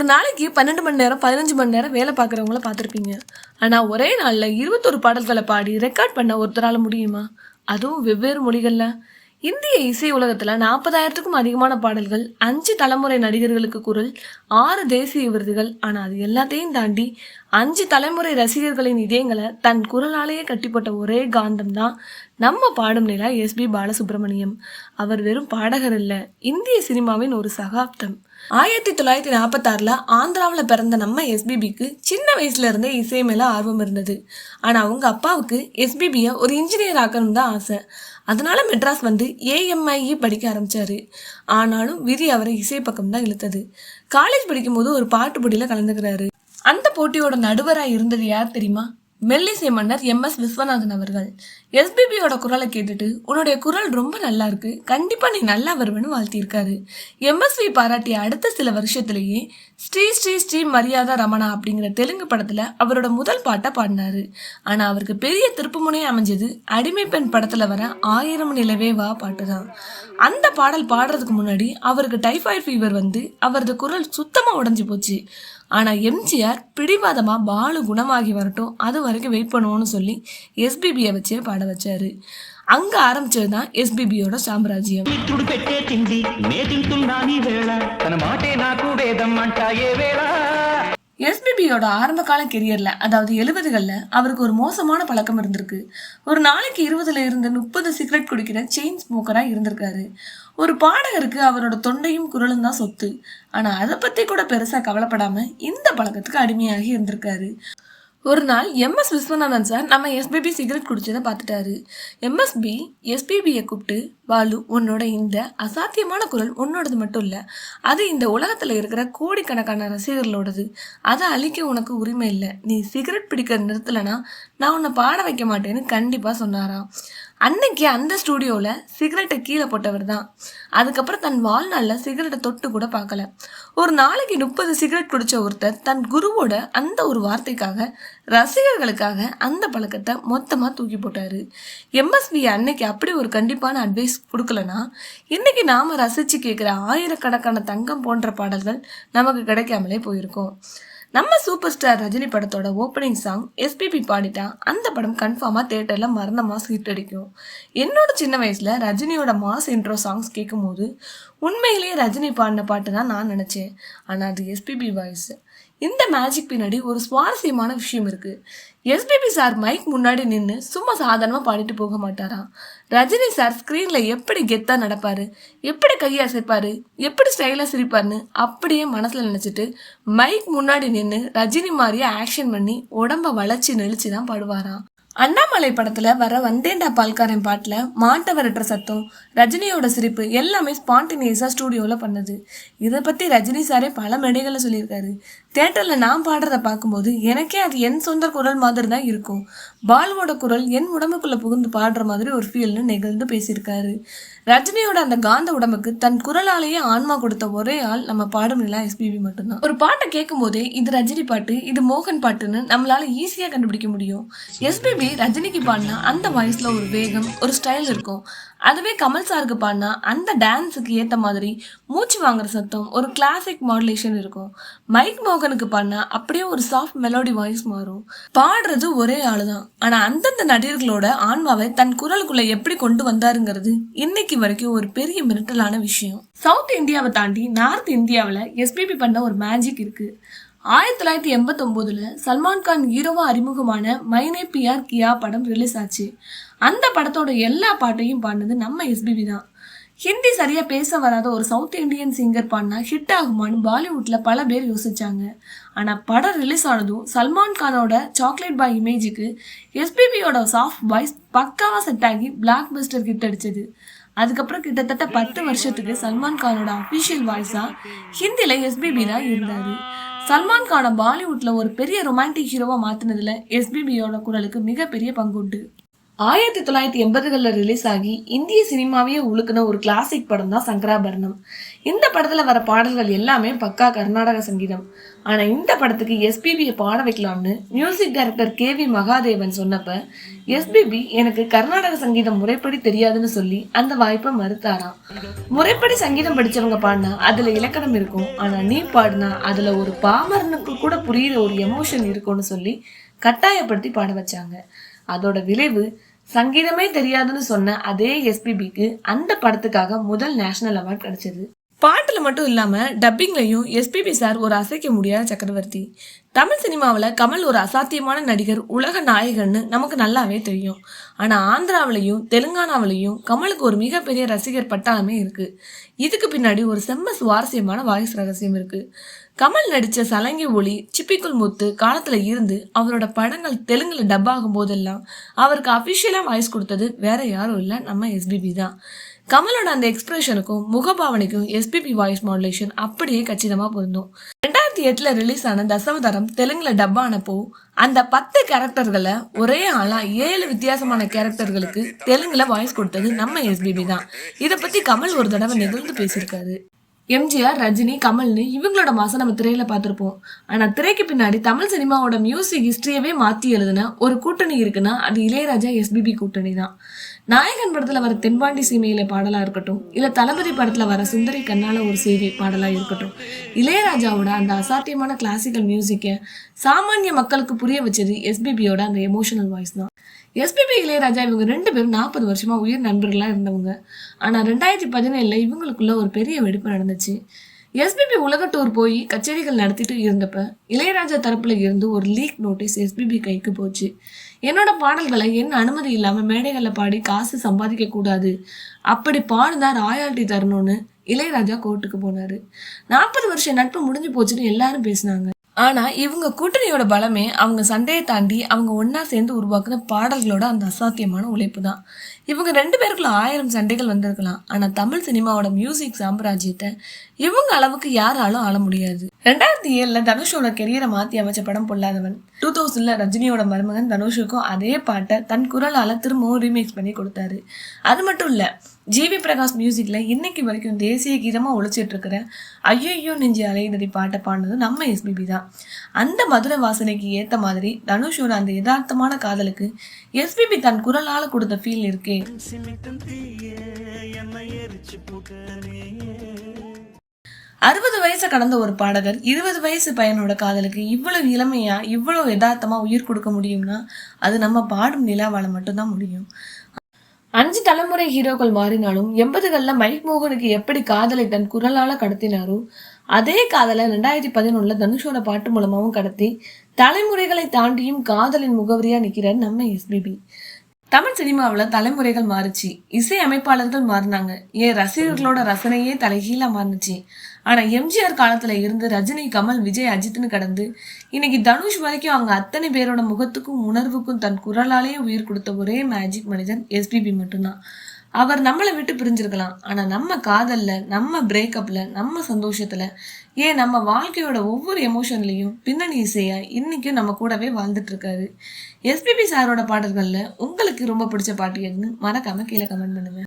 ஒரு நாளைக்கு 12 மணி நேரம் 15 மணி நேரம் வேலை பார்க்குறவங்கள பார்த்துருப்பீங்க. ஆனால் ஒரே நாளில் 21 பாடல்களை பாடி ரெக்கார்ட் பண்ண ஒருத்தரால் முடியுமா? அதுவும் வெவ்வேறு மொழிகளில். இந்திய இசை உலகத்தில் 40,000க்கும் அதிகமான பாடல்கள், 5 தலைமுறை நடிகர்களுக்கு குரல், 6 தேசிய விருதுகள். ஆனால் அது எல்லாத்தையும் தாண்டி 5 தலைமுறை ரசிகர்களின் இதயங்களை தன் குரலாலேயே கட்டிப்பட்ட ஒரே காந்தம் தான் நம்ம பாடும் நிலா எஸ்பி பாலசுப்ரமணியம். அவர் வெறும் பாடகர் இல்லை, இந்திய சினிமாவின் ஒரு சகாப்தம். 1946 ஆந்திராவில் பிறந்த நம்ம எஸ்பிபிக்கு சின்ன வயசுல இருந்தே இசை மேல ஆர்வம் இருந்தது. ஆனால் அவங்க அப்பாவுக்கு எஸ்பிபியை ஒரு இன்ஜினியர் ஆக்கணும் தான் ஆசை. அதனால மெட்ராஸ் வந்து AMIE படிக்க ஆரம்பிச்சாரு. ஆனாலும் விதி அவரை இசை பக்கம் தான் இழுத்தது. காலேஜ் படிக்கும் போது ஒரு பாட்டு போட்டியில கலந்துக்கிறாரு. அந்த போட்டியோட நடுவராக இருந்தது யார் தெரியுமா? மெல்லிசை மன்னர் MS விஸ்வநாதன் அவர்கள். எஸ்பிபியோட குரலை கேட்டுட்டு, உன்னுடைய குரல் ரொம்ப நல்லா இருக்கு, கண்டிப்பா நீ நல்லா வருவேன்னு வாழ்த்தியிருக்காரு. MSV பாராட்டிய அடுத்த சில வருஷத்திலேயே ஸ்ரீ ஸ்ரீ ஸ்ரீ மரியாதா ரமணா அப்படிங்கிற தெலுங்கு படத்துல அவரோட முதல் பாட்டை பாடினாரு. ஆனா அவருக்கு பெரிய திருப்புமுனையே அமைஞ்சது அடிமை பெண் படத்துல வர 1000 நிலவே வா பாட்டு தான். அந்த பாடல் பாடுறதுக்கு முன்னாடி அவருக்கு டைஃபாய்டு ஃபீவர் வந்து அவரது குரல் சுத்தமா உடைஞ்சு போச்சு. ஆனால் எம்ஜிஆர் பிடிவாதமா பாலு குணமாகி வரட்டும், அது வரைக்கும் வெயிட் பண்ணுவோன்னு சொல்லி எஸ்பிபியை வச்சே பாட வச்சாரு. அங்க ஆரம்பிச்சது தான் எஸ்பிபியோட சாம்ராஜ்யம். எஸ்பிபியோட ஆரம்ப கால கெரியர்ல, அதாவது 70களில் அவருக்கு ஒரு மோசமான பழக்கம் இருந்திருக்கு. ஒரு நாளைக்கு 20ல இருந்து 30 சிகரெட் குடிக்கிற செயின் ஸ்மோக்கரா இருந்திருக்காரு. ஒரு பாடகருக்கு அவரோட தொண்டையும் குரலும் தான் சொத்து. ஆனா அதை பத்தி கூட பெருசா கவலைப்படாம இந்த பழக்கத்துக்கு அடிமையாகி இருந்திருக்காரு. ஒரு நாள் MS விஸ்வநாதன் சார் நம்ம எஸ்பிபி சிகரெட் குடிச்சதை பார்த்துட்டாரு. எஸ்பிபியை கூப்பிட்டு, பாலு, உன்னோட இந்த அசாத்தியமான குரல் உன்னோடது மட்டும் இல்லை, அது இந்த உலகத்தில் இருக்கிற கோடிக்கணக்கான ரசிகர்களோடது. அதை அழிக்க உனக்கு உரிமை இல்லை. நீ சிகரெட் பிடிக்க நிறுத்தலைன்னா நான் உன்னை பாட வைக்க மாட்டேன்னு கண்டிப்பாக சொன்னாராம். அன்னைக்கு அந்த ஸ்டூடியோவில் சிகரெட்டை கீழே போட்டவர் தான். அதுக்கப்புறம் தன் வாழ்நாளில் சிகரெட்டை தொட்டு கூட பார்க்கல. ஒரு நாளைக்கு 30 சிகரெட் குடித்த ஒருத்தர் தன் குருவோட அந்த ஒரு வார்த்தைக்காக, ரசிகர்களுக்காக அந்த பழக்கத்தை மொத்தமாக தூக்கி போட்டார். MSV அன்னைக்கு அப்படி ஒரு கண்டிப்பான அட்வைஸ் கொடுக்கலனா இன்னைக்கு நாம் ரசித்து கேட்குற ஆயிரக்கணக்கான தங்கம் போன்ற பாடல்கள் நமக்கு கிடைக்காமலே போயிருக்கோம். நம்ம சூப்பர் ஸ்டார் ரஜினி படத்தோட ஓப்பனிங் சாங் எஸ்பிபி பாடிட்டா அந்த படம் கன்ஃபார்மாக தேட்டரில் மரண மாஸ் ஹிட் அடிக்கும். என்னோட சின்ன வயசில் ரஜினியோட மாஸ் இன்ட்ரோ சாங்ஸ் கேட்கும் போது உண்மையிலேயே ரஜினி பாடின பாட்டு தான் நான் நினச்சேன். ஆனால் அது எஸ்பிபி வாய்ஸ். இந்த மேஜிக் பின்னாடி ஒரு சுவாரஸ்யமான விஷயம் இருக்குது. எஸ்பிபி சார் மைக் முன்னாடி நின்று சும்மா சாதாரணமாக பாடிட்டு போக மாட்டாராம். ரஜினி சார் ஸ்க்ரீனில் எப்படி கெத்தாக நடப்பார், எப்படி கையை அசைப்பார், எப்படி ஸ்டைலாக சிரிப்பார்னு அப்படியே மனசில் நினச்சிட்டு மைக் முன்னாடி நின்று ரஜினி மாதிரியே ஆக்ஷன் பண்ணி உடம்ப வளைச்சி நெளிச்சு தான் பாடுவாராம். அண்ணாமலை படத்துல வர வந்தேண்டா பால்காரன் பாட்டுல மாட்ட வரட்டுற சத்தம், ரஜினியோட சிரிப்பு எல்லாமே ஸ்பான்டினியஸா ஸ்டூடியோல பண்ணது. இதை பத்தி ரஜினி சாரே பல மேடைகள்ல சொல்லியிருக்காரு. தியேட்டர்ல நான் பாடுறத பார்க்கும்போது எனக்கே அது என் சொந்த குரல் மாதிரி தான் இருக்கும். பாலுவோட குரல் என் உடம்புக்குள்ள புகுந்து பாடுற மாதிரி ஒரு ஃபீல்னு நெகிழ்ந்து பேசியிருக்காரு. ரஜினியோட அந்த காந்த உடம்புக்கு தன் குரலாலேயே ஆன்மா கொடுத்த ஒரே ஆள் நம்ம பாடும் நிலா எஸ்பிபி மட்டும்தான். ஒரு பாட்டை கேட்கும் போதே இது ரஜினி பாட்டு, இது மோகன் பாட்டுன்னு நம்மளால ஈஸியா கண்டுபிடிக்க முடியும். எஸ்பிபி ரஜினிக்கு பாடினா அந்த வாய்ஸ்ல ஒரு வேகம், ஒரு ஸ்டைல் இருக்கும். அதுவே கமல் சாருக்கு பாடினா அந்த டான்ஸுக்கு ஏற்ற மாதிரி மூச்சு வாங்குற சத்தம், ஒரு கிளாசிக் மாடுலேஷன் இருக்கும். மைக் மோகனுக்கு பாடினா அப்படியே ஒரு சாஃப்ட் மெலோடி வாய்ஸ் மாறும். பாடுறது ஒரே ஆளு தான், ஆனா அந்தந்த நடிகர்களோட ஆன்மாவை தன் குரலுக்குள்ள எப்படி கொண்டு வந்தாருங்கிறது இன்னைக்கு வரைக்கும் ஒரு பெரிய மிரட்டலான விஷயம். சவுத் இந்தியாவை தாண்டி நார்த் இந்தியாவில் எஸ்பிபி பண்ண ஒரு மேஜிக் இருக்கு. 1989 சல்மான் கான் ஹீரோவா அறிமுகமான மைனே பியார் கியா படம் ரிலீஸ் ஆச்சு. அந்த படத்தோட எல்லா பாட்டையும் பாடினது நம்ம எஸ்பிபி தான். ஹிந்தி சரியா பேச வராத ஒரு சவுத் இண்டியன் சிங்கர் பாடினா ஹிட் ஆகுமான்னு பாலிவுட்ல பல பேர் யோசிச்சாங்க. ஆனா படம் ரிலீஸ் ஆனதும் சல்மான் கானோட சாக்லேட் பாய் இமேஜுக்கு எஸ்பிபியோட சாஃப்ட் வாய்ஸ் பக்காவா செட் ஆகி பிளாக் பஸ்டர் ஹிட் அடிச்சது. அதுக்கப்புறம் கிட்டத்தட்ட 10 வருஷத்துக்கு சல்மான் கானோட அஃபிஷியல் வாய்ஸா ஹிந்தில எஸ்பிபி தான் இருந்தாரு. சல்மான் கானை பாலிவுட்ல ஒரு பெரிய ரொமான்டிக் ஹீரோவா மாத்தினதுல எஸ்பிபியோட குரலுக்கு மிகப்பெரிய பங்குண்டு. 1980களில் ரிலீஸ் ஆகி இந்திய சினிமாவையே உழுக்குன ஒரு கிளாசிக் படம் தான் சங்கராபரணம். இந்த படத்துல வர பாடல்கள் எல்லாமே பக்கா கர்நாடக சங்கீதம். ஆனா இந்த படத்துக்கு எஸ்பிபியை பாட வைக்கலாம்னு மியூசிக் டைரக்டர் KV மகாதேவன் சொன்னப்ப எஸ்பிபி எனக்கு கர்நாடக சங்கீதம் முறைப்படி தெரியாதுன்னு சொல்லி அந்த வாய்ப்பை மறுத்தாராம். முறைப்படி சங்கீதம் படிச்சவங்க பாடினா அதுல இலக்கணம் இருக்கும், ஆனா நீ பாடினா அதுல ஒரு பாமரனுக்கு கூட புரியுற ஒரு எமோஷன் இருக்கும்னு சொல்லி கட்டாயப்படுத்தி பாட வச்சாங்க. அதோட விளைவு சங்கீதமே தெரியாதுன்னு சொன்ன அதே எஸ்பிபிக்கு அந்த படத்துக்காக முதல் நேஷனல் அவார்ட் கிடைச்சது. பாட்டுல மட்டும் இல்லாம டப்பிங்லையும் எஸ்பிபி சார் ஒரு அசைக்க முடியாத சக்கரவர்த்தி. தமிழ் சினிமாவில் கமல் ஒரு அசாத்தியமான நடிகர், உலக நாயகன்னு நமக்கு நல்லாவே தெரியும். ஆனா ஆந்திராவிலையும் தெலுங்கானாவிலையும் கமலுக்கு ஒரு மிகப்பெரிய ரசிகர் பட்டாளமே இருக்கு. இதுக்கு பின்னாடி ஒரு செம்ம சுவாரஸ்யமான வாய்ஸ் ரகசியம் இருக்கு. கமல் நடிச்ச சலங்கி ஒளி, சிப்பிக்குள் முத்து காலத்துல இருந்து அவரோட படங்கள் தெலுங்குல டப் ஆகும் போதெல்லாம் அவருக்கு அபிஷியலா வாய்ஸ் கொடுத்தது வேற யாரும் இல்ல, நம்ம எஸ்பிபி தான். கமலோட அந்த எக்ஸ்பிரஷனுக்கும் முகபாவனைக்கும் எஸ்பிபி வாய்ஸ் மாடுலேஷன் அப்படியே கச்சிதமா பொருந்தும். 2008 ரிலீஸ் ஆன தசவதாரம் தெலுங்குல டப் ஆனப்போ அந்த 10 கேரக்டர்களை ஒரே ஆளா 7 வித்தியாசமான கேரக்டர்களுக்கு தெலுங்குல வாய்ஸ் கொடுத்தது நம்ம எஸ்பிபி தான். இதை பத்தி கமல் ஒரு தடவை நிகழ்ந்து பேசியிருக்காரு. எம்ஜிஆர், ரஜினி, கமல்னு இவங்களோட மாசம் நம்ம திரையில பார்த்திருப்போம். ஆனா திரைக்கு பின்னாடி தமிழ் சினிமாவோட மியூசிக் ஹிஸ்டரியவே மாத்தி எழுதுன ஒரு கூட்டணி இருக்குன்னா அது இளையராஜா எஸ்பிபி கூட்டணி தான். நாயகன் படத்துல வர தென்பாண்டி சீமையில பாடலா இருக்கட்டும், இல்ல தளபதி படத்துல வர சுந்தரி கண்ணால ஒரு செய்தி பாடலா இருக்கட்டும், இளையராஜாவோட அந்த அசாத்தியமான கிளாசிக்கல் மியூசிக்கை சாமானிய மக்களுக்கு புரிய வச்சது எஸ்பிபியோட அந்த எமோஷனல் வாய்ஸ் தான். எஸ்பிபி, இளையராஜா இவங்க 2 பேரும் 40 வருஷமா உயிர் நண்பர்களா இருந்தவங்க. ஆனா 2017 இவங்களுக்குள்ள ஒரு பெரிய வெடிப்பு நடந்துச்சு. எஸ்பிபி உலக டூர் போய் கச்சேரிகள் நடத்திட்டு இருந்தப்ப இளையராஜா தரப்புல இருந்து ஒரு லீக் நோட்டீஸ் எஸ்பிபி கைக்கு போச்சு. என்னோட பாடல்களை என் அனுமதி இல்லாம மேடைகளில் பாடி காசு சம்பாதிக்க கூடாது, அப்படி பாடுனா ராயாலிட்டி தரணும்னு இளையராஜா கோர்ட்டுக்கு போனாரு. 40 வருஷம் நட்பு முடிஞ்சு போச்சுன்னு எல்லாரும் பேசினாங்க. ஆனா இவங்க கூட்டணியோட பலமே அவங்க சண்டையை தாண்டி அவங்க ஒன்னா சேர்ந்து உருவாக்குன பாடல்களோட அந்த அசாத்தியமான உழைப்பு தான். இவங்க 2 பேருக்குள்ள 1000 சண்டைகள் வந்திருக்கலாம், ஆனா தமிழ் சினிமாவோட மியூசிக் சாம்ராஜ்யத்தை இவங்க அளவுக்கு யாராலும் ஆள முடியாது. 2007 தனுஷோட கெரியரை மாத்தி அமைச்ச படம் பொல்லாதவன். 2000 ரஜினியோட மருமகன் தனுஷுக்கும் அதே பாட்டை தன் குரலால திரும்பவும் ரீமேக்ஸ் பண்ணி கொடுத்தாரு. அது மட்டும் இல்ல, ஜிவி பிரகாஷ் மியூசிக்ல இன்னைக்கு வரைக்கும் தேசிய கீதமா ஒழிச்சிட்டு இருக்கிற ஐயோ நெஞ்சு அலையினரி பாட்டை பாடினது நம்ம எஸ்பிபி தான். அந்த மதுரை வாசனைக்கு ஏத்த மாதிரி தனுஷோட அந்த யதார்த்தமான காதலுக்கு எஸ்பிபி தன் குரலால கொடுத்த ஃபீல் இருக்கே. 60 வயசை கடந்த ஒரு பாடகர் 20 வயசு பையனோட காதலுக்கு இவ்வளவு இளமையா இவ்வளவு யதார்த்தமா உயிர் கொடுக்க முடியும்னா அது நம்ம பாடும் நிலாவால மட்டும்தான் முடியும். 5 தலைமுறை ஹீரோக்கள் மாறினாலும் 80களில் மைக் மோகனுக்கு எப்படி காதலை தன் குரலால கடத்தினாரோ அதே காதலை 2011 தனுஷோட பாட்டு மூலமாவும் கடத்தி தலைமுறைகளை தாண்டியும் காதலின் முகவரியா நிக்கிறார் நம்ம எஸ்பிபி. தமிழ் சினிமாவில் தலைமுறைகள் மாறுச்சு, இசை அமைப்பாளர்கள் மாறினாங்க, ஏன் ரசிகர்களோட ரசனையே தலைகீழா மாறுச்சு. ஆனா எம்ஜிஆர் காலத்துல இருந்து ரஜினி, கமல், விஜய், அஜித்னு கடந்து இன்னைக்கு தனுஷ் வரைக்கும் அவங்க அத்தனை பேரோட முகத்துக்கும் உணர்வுக்கும் தன் குரலாலேயே உயிர் கொடுத்த ஒரே மேஜிக் மனிதன் எஸ்பிபி மட்டும்தான். அவர் நம்மளை விட்டு பிரிஞ்சிருக்கலாம், ஆனா நம்ம காதல்ல, நம்ம பிரேக்கப்ல, நம்ம சந்தோஷத்துல, ஏன் நம்ம வாழ்க்கையோட ஒவ்வொரு எமோஷன்லையும் பின்னணி இசையா இன்னைக்கும் நம்ம கூடவே வாழ்ந்துட்டு இருக்காரு. எஸ்பிபி சாரோட பாடல்கள்ல உங்களுக்கு ரொம்ப பிடிச்ச பாட்டு எதுன்னு மறக்காம கீழே கமெண்ட் பண்ணுங்க.